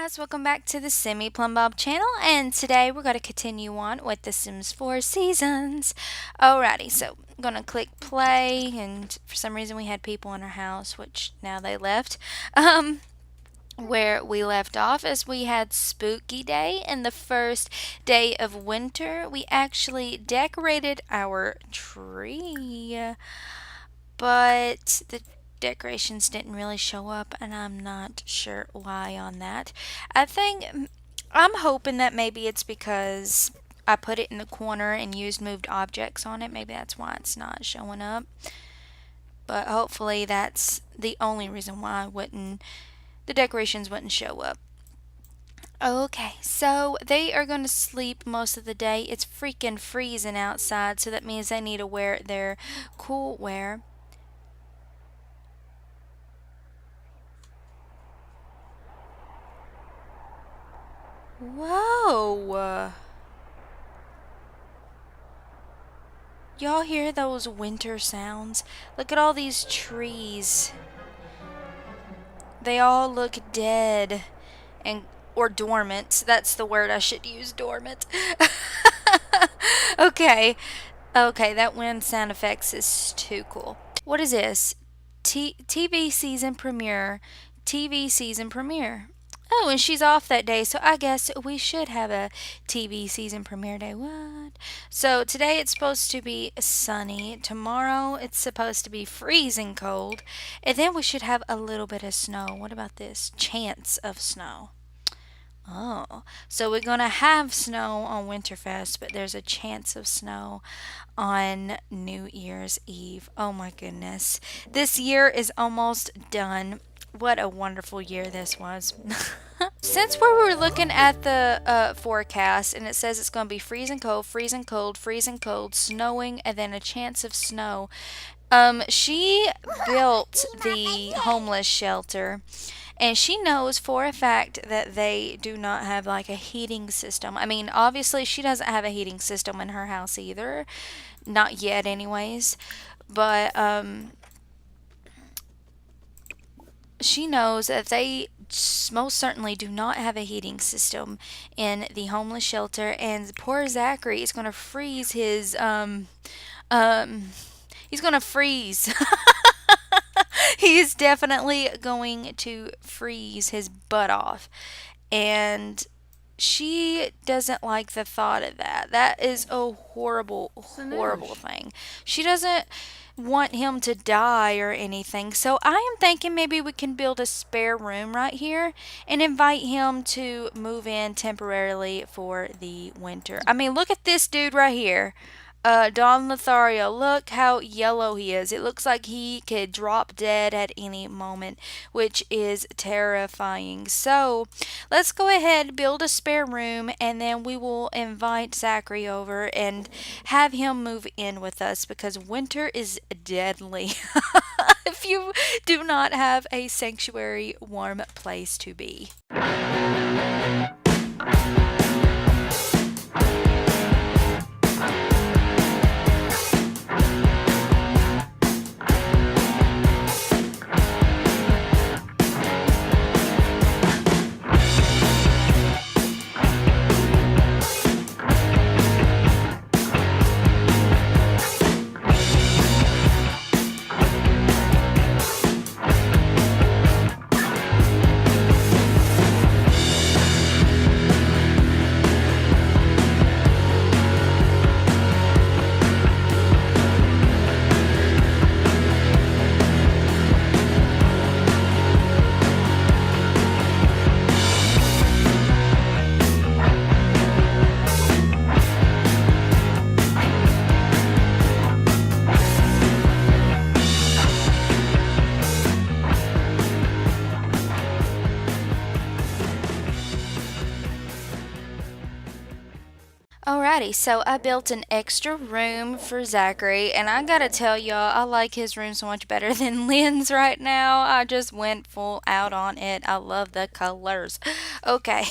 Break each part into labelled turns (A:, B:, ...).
A: guys, welcome back to the Semi Plum Bob channel, and today we're going to continue on with The Sims 4 Seasons. Alrighty, so I'm going to click play, and for some reason we had people in our house, which now they left. Where we left off is we had Spooky Day, and the first day of winter we actually decorated our tree, but the decorations didn't really show up, and I'm not sure why on that. I'm hoping that maybe it's because I put it in the corner and used moved objects on it. Maybe that's why it's not showing up. But hopefully that's the only reason why the decorations wouldn't show up. Okay, so they are going to sleep most of the day. It's freaking freezing outside, so that means they need to wear their cool wear. Whoa! Y'all hear those winter sounds? Look at all these trees. They all look dead and or dormant. That's the word I should use, dormant. Okay. Okay, that wind sound effects is too cool. What is this? TV season premiere. TV season premiere. Oh, and she's off that day, so I guess we should have a TV season premiere day. What? So today it's supposed to be sunny. Tomorrow it's supposed to be freezing cold. And then we should have a little bit of snow. What about this? Chance of snow. Oh, so we're going to have snow on Winterfest, but there's a chance of snow on New Year's Eve. Oh my goodness. This year is almost done. What a wonderful year this was. Since we were looking at the forecast and it says it's going to be freezing cold, freezing cold, freezing cold, snowing, and then a chance of snow, she built the homeless shelter. And she knows for a fact that they do not have like a heating system. I mean, obviously, she doesn't have a heating system in her house either. Not yet, anyways. But she knows that they most certainly do not have a heating system in the homeless shelter. And poor Zachary is going to freeze um, he's going to freeze. He is definitely going to freeze his butt off. And she doesn't like the thought of that. That is a horrible, horrible thing. She doesn't want him to die or anything. So I am thinking maybe we can build a spare room right here and invite him to move in temporarily for the winter. I mean, look at this dude right here. Don Lothario, look how yellow he is. It looks like he could drop dead at any moment, which is terrifying. So, let's go ahead, build a spare room, and then we will invite Zachary over and have him move in with us because winter is deadly. If you do not have a sanctuary, warm place to be. Alrighty, so I built an extra room for Zachary, and I gotta tell y'all, I like his room so much better than Lynn's right now. I just went full out on it. I love the colors. Okay.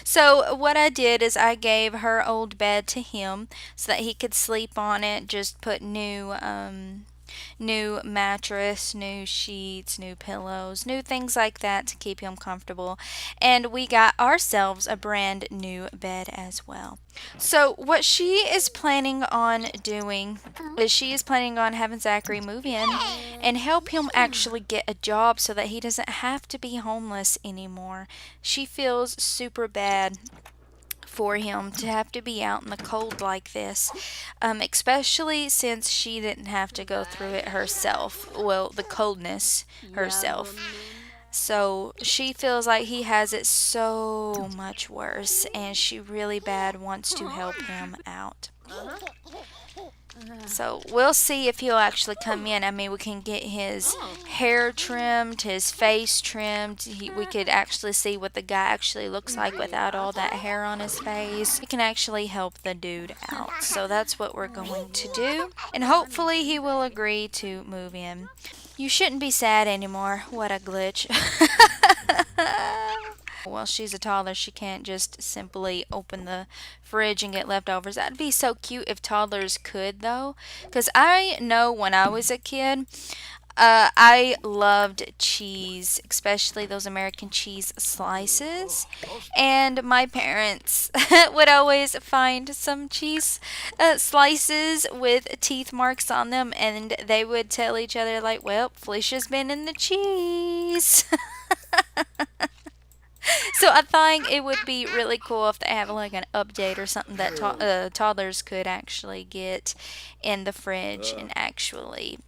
A: So what I did is I gave her old bed to him so that he could sleep on it, just put new new mattress, new sheets, new pillows, new things like that to keep him comfortable. And we got ourselves a brand new bed as well. So, what she is planning on doing is she is planning on having Zachary move in and help him actually get a job so that he doesn't have to be homeless anymore. She feels super bad for him to have to be out in the cold like this, especially since she didn't have to go through it herself. Well, the coldness herself. So she feels like he has it so much worse, and she really bad wants to help him out. So we'll see if he'll actually come in. I mean, we can get his hair trimmed, his face trimmed. We could actually see what the guy actually looks like without all that hair on his face. We can actually help the dude out. So that's what we're going to do. And hopefully he will agree to move in. You shouldn't be sad anymore. What a glitch. Well, she's a toddler. She can't just simply open the fridge and get leftovers. That'd be so cute if toddlers could, though. Because I know when I was a kid, I loved cheese, especially those American cheese slices. And my parents would always find some cheese slices with teeth marks on them, and they would tell each other, like, well, Felicia's been in the cheese. So I think it would be really cool if they have like an update or something that toddlers could actually get in the fridge and actually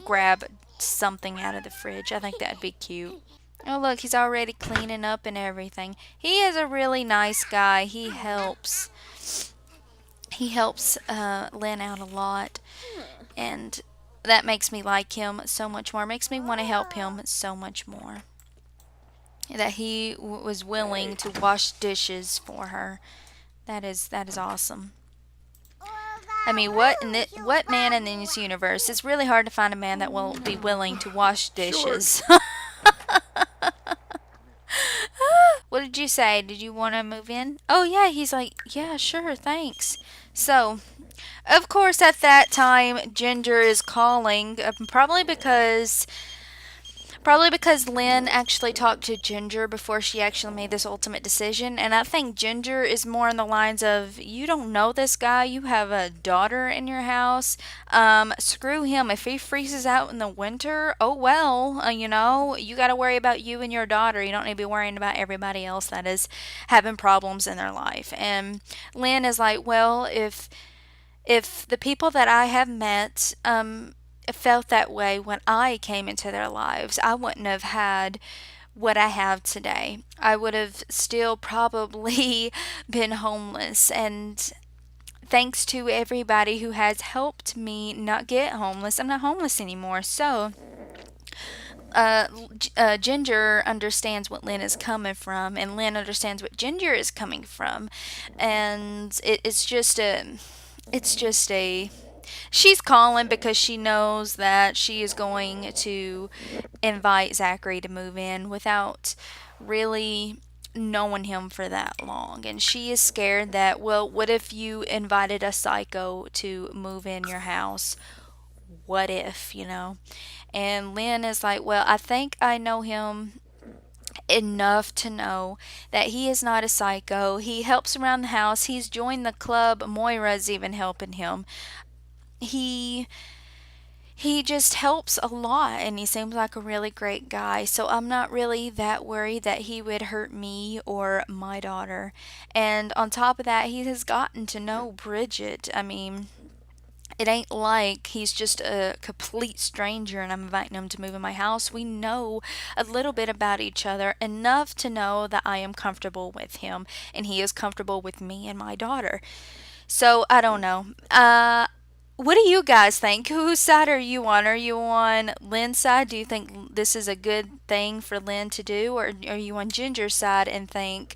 A: grab something out of the fridge. I think that'd be cute. Oh, look, he's already cleaning up and everything. He is a really nice guy. He helps. He helps Lynn out a lot, and that makes me like him so much more. Makes me want to help him so much more. That he was willing to wash dishes for her. That is awesome. I mean, what man in this universe? It's really hard to find a man that will be willing to wash dishes. What did you say? Did you want to move in? Oh yeah, he's like, yeah, sure, thanks. So, of course, at that time, Ginger is calling, probably because Lynn actually talked to Ginger before she actually made this ultimate decision. And I think Ginger is more in the lines of, you don't know this guy, you have a daughter in your house. Screw him. If he freezes out in the winter, oh well, you got to worry about you and your daughter. You don't need to be worrying about everybody else that is having problems in their life. And Lynn is like, well, if the people that I have met, felt that way when I came into their lives, I wouldn't have had what I have today. I would have still probably been homeless. And thanks to everybody who has helped me not get homeless, I'm not homeless anymore. So, Ginger understands what Lynn is coming from, and Lynn understands what Ginger is coming from. And it's just a she's calling because she knows that she is going to invite Zachary to move in without really knowing him for that long. And she is scared that, well, what if you invited a psycho to move in your house? What if? And Lynn is like, well, I think I know him enough to know that he is not a psycho. He helps around the house. He's joined the club. Moira's even helping him. He he just helps a lot, and he seems like a really great guy. So I'm not really that worried that he would hurt me or my daughter. And on top of that, he has gotten to know Bridget. I mean, it ain't like he's just a complete stranger and I'm inviting him to move in my house. We know a little bit about each other, enough to know that I am comfortable with him and he is comfortable with me and my daughter. So I don't know. What do you guys think? Whose side are you on? Are you on Lynn's side? Do you think this is a good thing for Lynn to do? Or are you on Ginger's side and think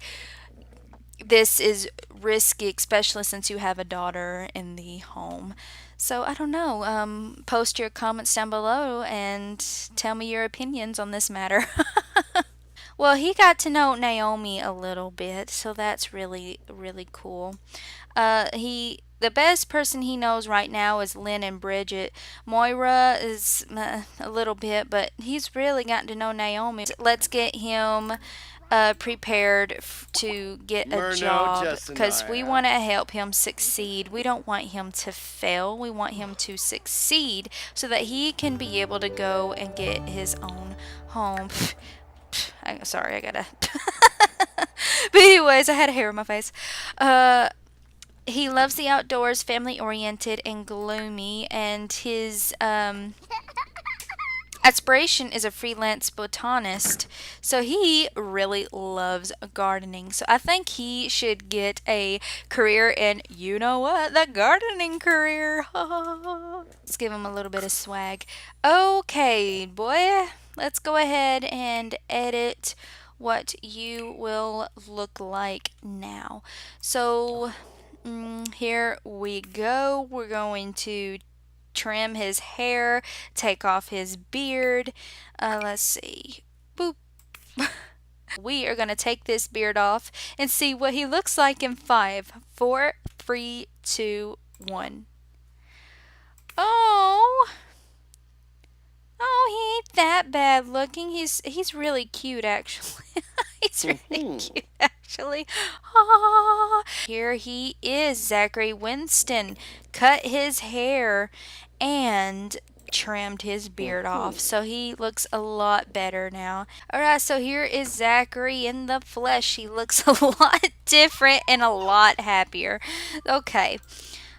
A: this is risky, especially since you have a daughter in the home? So I don't know. Post your comments down below and tell me your opinions on this matter. Well, he got to know Naomi a little bit, so that's really, really cool. The best person he knows right now is Lynn and Bridget. Moira is a little bit, but he's really gotten to know Naomi. Let's get him prepared to get a
B: Murno
A: job because we
B: Justanaya.
A: want to help him succeed. We don't want him to fail. We want him to succeed so that he can be able to go and get his own home. Sorry, I gotta. But anyways, I had a hair in my face. Uh, he loves the outdoors, family oriented, and gloomy, and his aspiration is a freelance botanist. So he really loves gardening. So I think he should get a career in, you know what, the gardening career. Let's give him a little bit of swag. Okay, boy, let's go ahead and edit what you will look like now. So here we go. We're going to trim his hair, take off his beard. Let's see. Boop. We are going to take this beard off and see what he looks like in 5, 4, 3, 2, 1. Oh, oh, he ain't that bad looking. He's really cute actually. He's really cute actually. Ah, here he is, Zachary Winston. Cut his hair and trimmed his beard off. So he looks a lot better now. Alright, so here is Zachary in the flesh. He looks a lot different and a lot happier. Okay.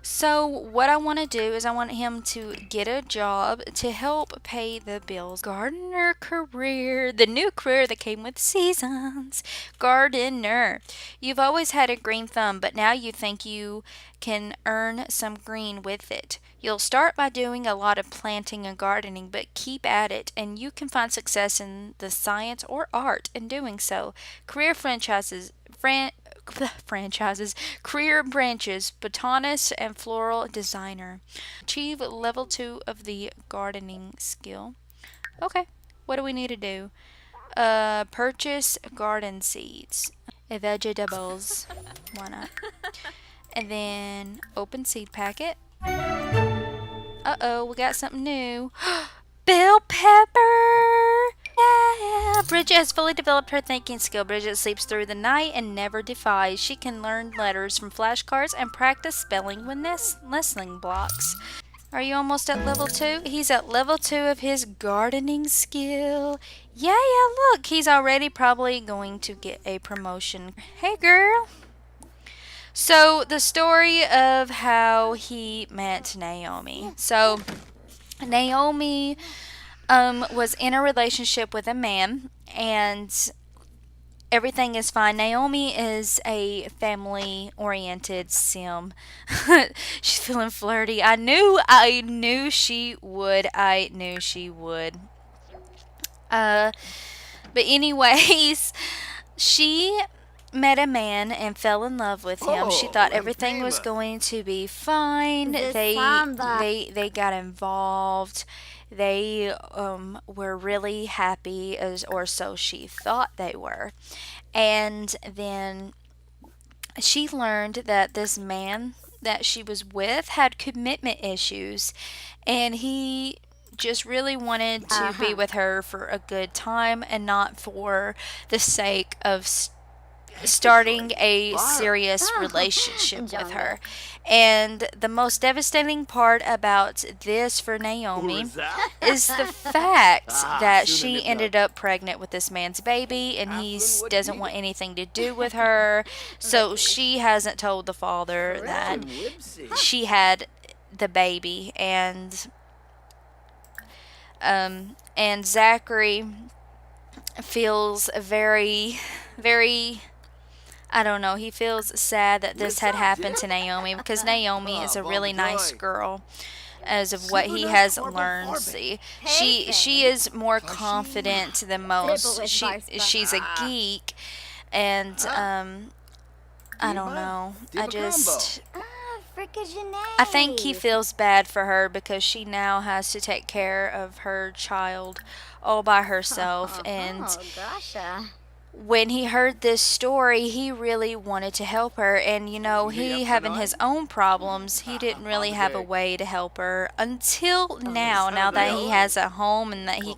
A: So, what I want to do is I want him to get a job to help pay the bills. Gardener career, the new career that came with seasons. Gardener. You've always had a green thumb, but now you think you can earn some green with it. You'll start by doing a lot of planting and gardening, but keep at it, and you can find success in the science or art in doing so. Career franchises, career branches, botanist and floral designer. Achieve level 2 of the gardening skill. Okay, what do we need to do? Purchase garden seeds, vegetables. Why not? And then open seed packet. Uh-oh, we got something new. Bell pepper! Yeah! Bridget has fully developed her thinking skill. Bridget sleeps through the night and never defies. She can learn letters from flashcards and practice spelling with nestling blocks. Are you almost at level 2? He's at level 2 of his gardening skill. Yeah, look, he's already probably going to get a promotion. Hey, girl. So, the story of how he met Naomi. So, Naomi was in a relationship with a man, and everything is fine. Naomi is a family oriented sim. She's feeling flirty. I knew she would. I knew she would. Uh, but anyways, she met a man and fell in love with him. She thought everything was going to be fine. They got involved. They were really happy, or so she thought they were. And then she learned that this man that she was with had commitment issues, and he just really wanted to be with her for a good time and not for the sake of starting a serious relationship with her. And the most devastating part about this for Naomi is the fact that she ended up pregnant with this man's baby, and he doesn't want anything to do with her. So she hasn't told the father that she had the baby, and Zachary feels very, very, I don't know, he feels sad that this had happened to Naomi because Naomi is a really nice girl as of what he has learned. See, she is more confident than most. She's a geek, and I don't know. I think he feels bad for her because she now has to take care of her child all by herself, and when he heard this story, he really wanted to help her. And, he having his own problems, he didn't really have a way to help her until now. Now that he has a home and that he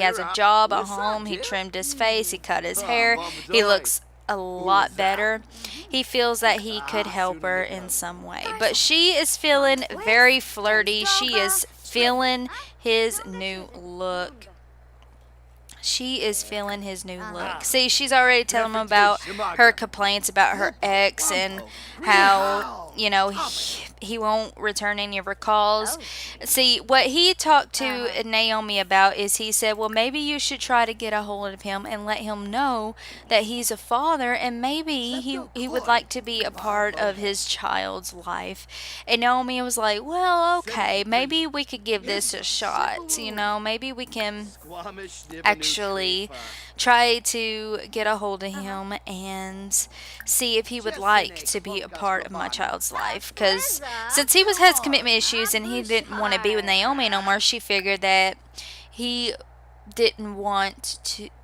A: has a job at home, he trimmed his face, he cut his hair, he looks a lot better. He feels that he could help her in some way. But she is feeling very flirty. She is feeling his new look. She is feeling his new look. See, she's already telling him about her complaints about her ex and how, he won't return any of her calls. See, what he talked to Naomi about is he said, well, maybe you should try to get a hold of him and let him know that he's a father and maybe he would like to be a part of his child's life. And Naomi was like, well, okay, maybe we could give this a shot. Maybe we can actually try to get a hold of him and see if he would like to be a part of my child's life. Because since he has commitment issues and he didn't want to be with Naomi no more, she figured that he didn't want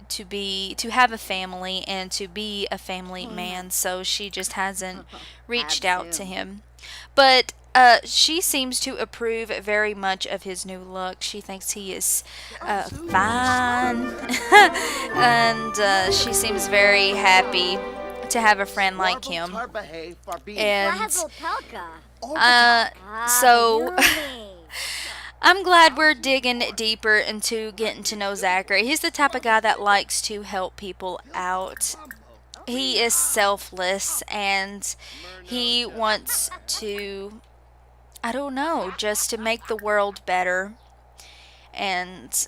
A: to have a family and to be a family man, so she just hasn't reached out to him. But she seems to approve very much of his new look. She thinks he is fine. And she seems very happy to have a friend like him. And so I'm glad we're digging deeper into getting to know Zachary. He's the type of guy that likes to help people out. He is selfless and he wants to, I don't know, just to make the world better and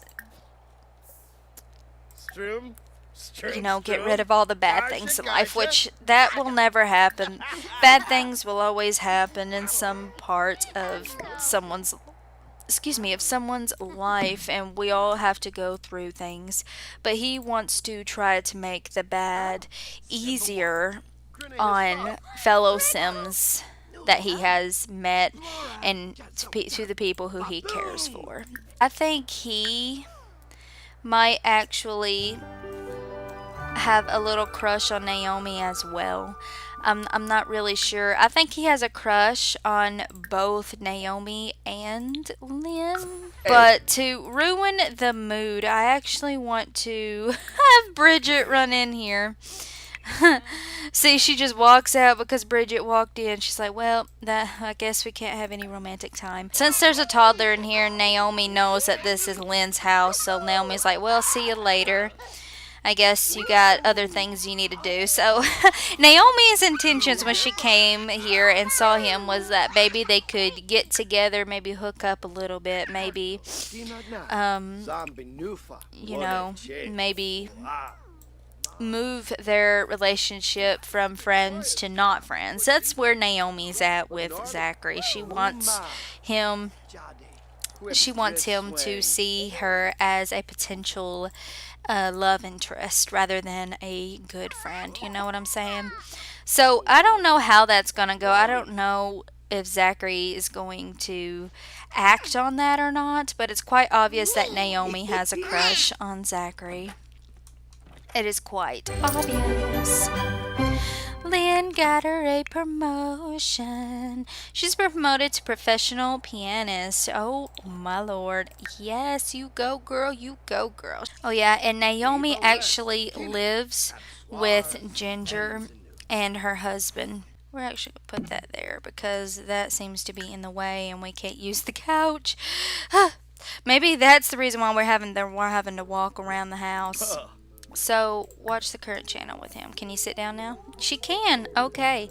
A: get rid of all the bad things in life, which that will never happen. Bad things will always happen in some part of someone's life, and we all have to go through things. But he wants to try to make the bad easier on fellow Sims that he has met and to the people who he cares for. I think he might actually have a little crush on Naomi as well. I'm not really sure. I think he has a crush on both Naomi and Lynn. But to ruin the mood, I actually want to have Bridget run in here. See, she just walks out because Bridget walked in. She's like, well, I guess we can't have any romantic time. Since there's a toddler in here, Naomi knows that this is Lynn's house. So Naomi's like, well, see you later. I guess you got other things you need to do. So Naomi's intentions when she came here and saw him was that maybe they could get together, maybe hook up a little bit, maybe, maybe move their relationship from friends to not friends. That's where Naomi's at with Zachary. She wants him to see her as a potential love interest rather than a good friend. You know what I'm saying? So I don't know how that's going to go. I don't know if Zachary is going to act on that or not, but it's quite obvious that Naomi has a crush on Zachary. It is quite obvious. Lynn got her a promotion. She's been promoted to professional pianist. Oh, my lord. Yes, you go, girl. You go, girl. Oh, yeah, and Naomi actually lives with Ginger and her husband. We're actually going to put that there because that seems to be in the way and we can't use the couch. Maybe that's the reason why we're having to walk around the house. So, watch the current channel with him. Can you sit down now? She can. Okay.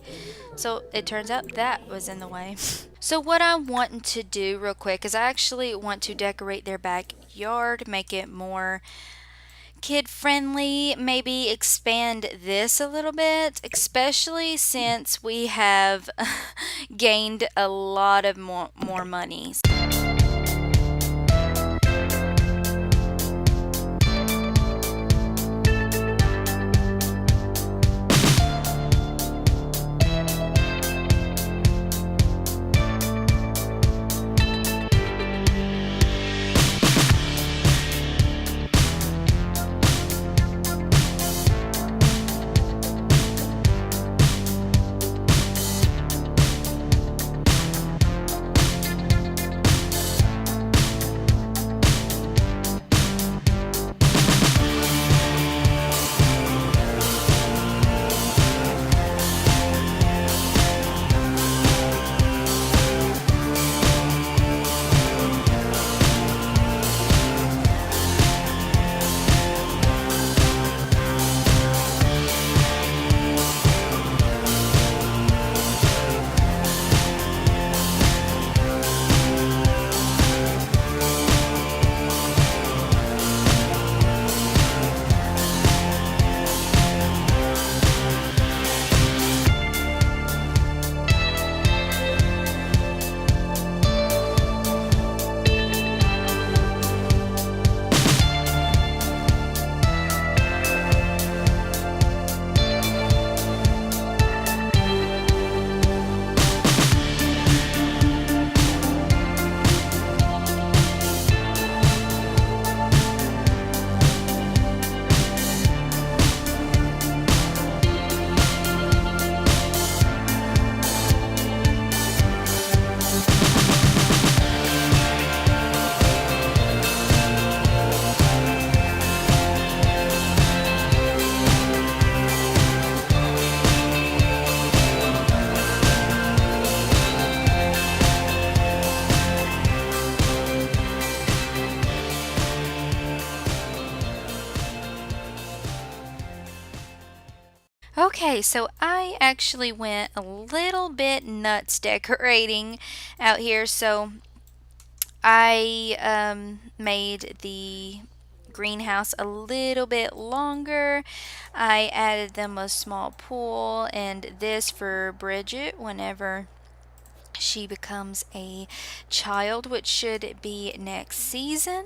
A: So, it turns out that was in the way. So, what I'm wanting to do real quick is I actually want to decorate their backyard, make it more kid-friendly, maybe expand this a little bit, especially since we have gained a lot of more money. Okay, so I actually went a little bit nuts decorating out here. So I made the greenhouse a little bit longer. I added them a small pool and this for Bridget whenever she becomes a child, which should be next season.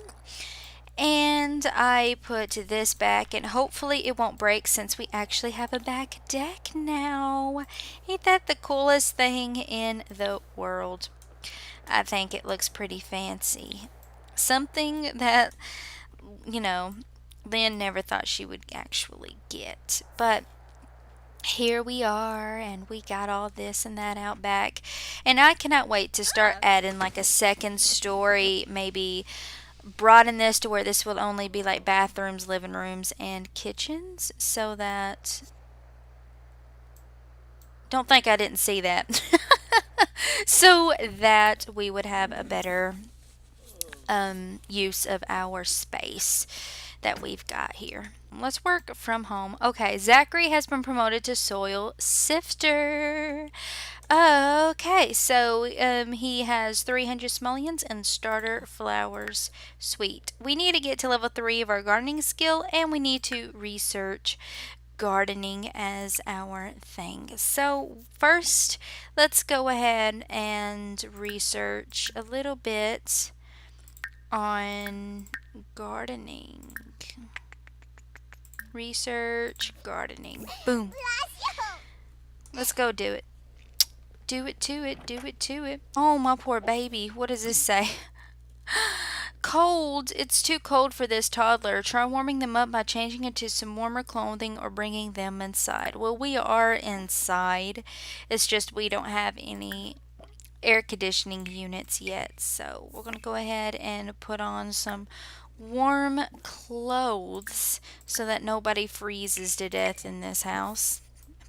A: And I put this back, and hopefully it won't break since we actually have a back deck now. Ain't that the coolest thing in the world? I think it looks pretty fancy. Something that, you know, Lynn never thought she would actually get. But here we are, and we got all this and that out back. And I cannot wait to start adding like a second story, maybe broaden this to where this will only be like bathrooms, living rooms, and kitchens, so that don't think I didn't see that. So that we would have a better use of our space that we've got here. Let's work from home. Okay, Zachary has been promoted to soil sifter. Okay, so he has 300 simoleons and starter flowers. Sweet. We need to get to level 3 of our gardening skill, and we need to research gardening as our thing. So first, let's go ahead and research a little bit on gardening. Research gardening. Boom. Let's go do it. Do it to it, do it to it. Oh, my poor baby. What does this say? Cold. It's too cold for this toddler. Try warming them up by changing into some warmer clothing or bringing them inside. Well, we are inside. It's just we don't have any air conditioning units yet. So we're going to go ahead and put on some warm clothes so that nobody freezes to death in this house.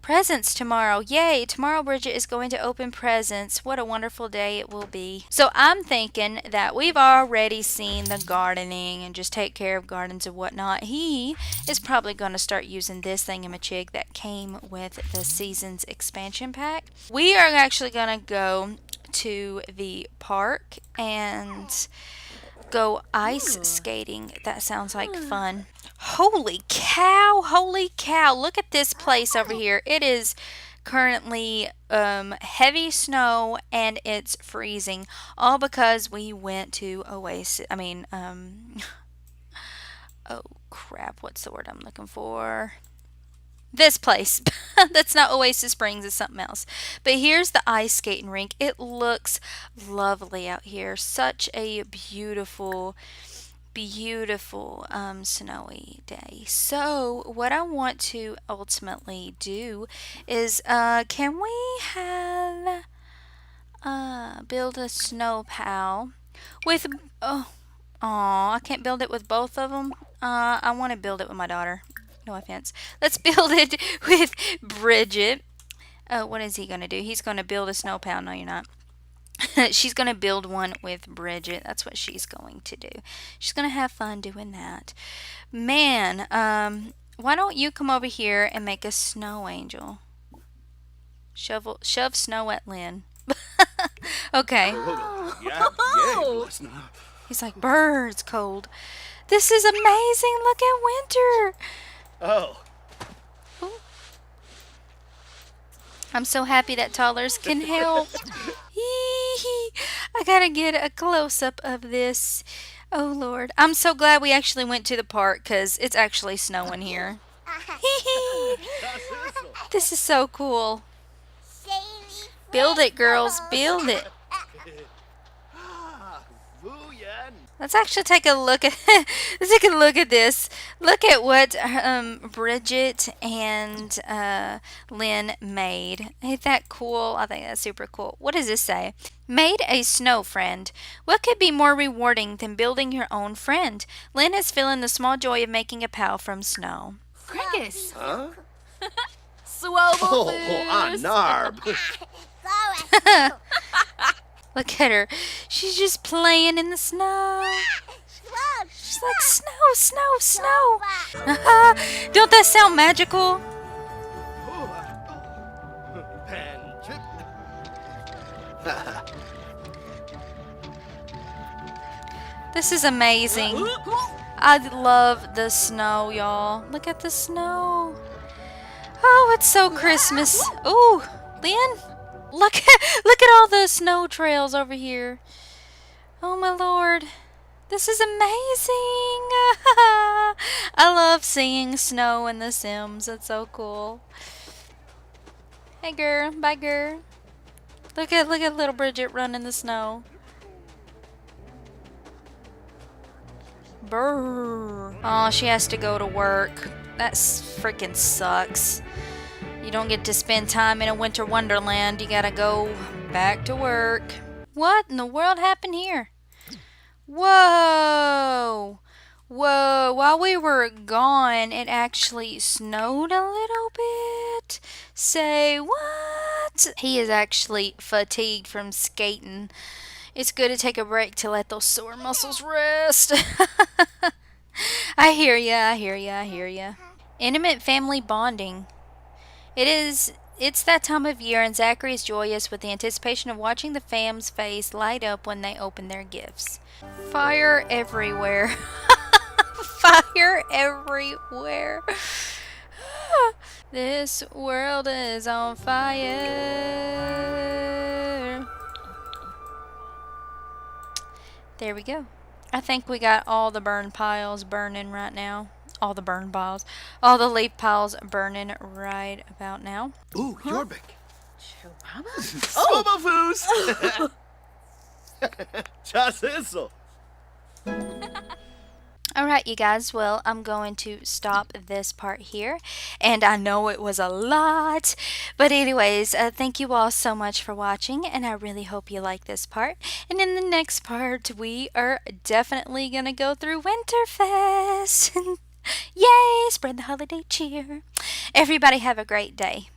A: Presents tomorrow. Yay! Tomorrow Bridget is going to open presents. What a wonderful day it will be. So I'm thinking that we've already seen the gardening and just take care of gardens and whatnot. He is probably going to start using this thingamajig that came with the season's expansion pack. We are actually going to go to the park and go ice skating. That sounds like fun. Holy cow, holy cow. Look at this place over here. It is currently heavy snow and it's freezing, all because we went to Oasis. Oh crap, what's the word I'm looking for? This place. That's not Oasis Springs, it's something else. But here's the ice skating rink. It looks lovely out here. Such a beautiful snowy day. So what I want to ultimately do is can we have build a snow pal with I can't build it with both of them. I want to build it with my daughter. No offense. Let's build it with Bridget. What is he going to do? He's going to build a snow pal. No, you're not. She's going to build one with Bridget. That's what she's going to do. She's going to have fun doing that. Man, why don't you come over here and make a snow angel? Shove snow at Lynn. Okay. He's like, birds cold. This is amazing. Look at winter.
B: Oh.
A: I'm so happy that toddlers can help. I gotta get a close-up of this. Oh, Lord. I'm so glad we actually went to the park because it's actually snowing here. This is so cool. Build it, girls. Build it. Let's actually take a look at this. Look at what Bridget and Lynn made. Ain't that cool? I think that's super cool. What does this say? Made a snow friend. What could be more rewarding than building your own friend? Lynn is feeling the small joy of making a pal from snow.
C: Crickets.
B: Huh?
C: Swobble
B: Narb.
A: Look at her. She's just playing in the snow. She's like, snow. Don't that sound magical? This is amazing. I love the snow, y'all. Look at the snow. Oh, it's so Christmas. Ooh, Lynn, look at all the snow trails over here. Oh my Lord. This is amazing. I love seeing snow in The Sims. It's so cool. Hey girl, bye girl. Look at little Bridget run in the snow. Brr. Oh, she has to go to work. That freaking sucks. You don't get to spend time in a winter wonderland. You gotta go back to work. What in the world happened here? Whoa! Whoa, while we were gone, it actually snowed a little bit. Say what? He is actually fatigued from skating. It's good to take a break to let those sore muscles rest. I hear ya, I hear ya, I hear ya. Intimate family bonding. It's that time of year, and Zachary is joyous with the anticipation of watching the fam's face light up when they open their gifts. Fire everywhere. Fire everywhere. This world is on fire. There we go. I think we got all the burn piles burning right now. All the burn piles. All the leaf piles burning right about now.
B: Ooh, Yorvik.
C: Oh.
B: Sumafus! Just isso.
A: Alright, you guys, well, I'm going to stop this part here, and I know it was a lot, but anyways, thank you all so much for watching, and I really hope you like this part, and in the next part, we are definitely gonna go through Winterfest. Yay, spread the holiday cheer. Everybody have a great day.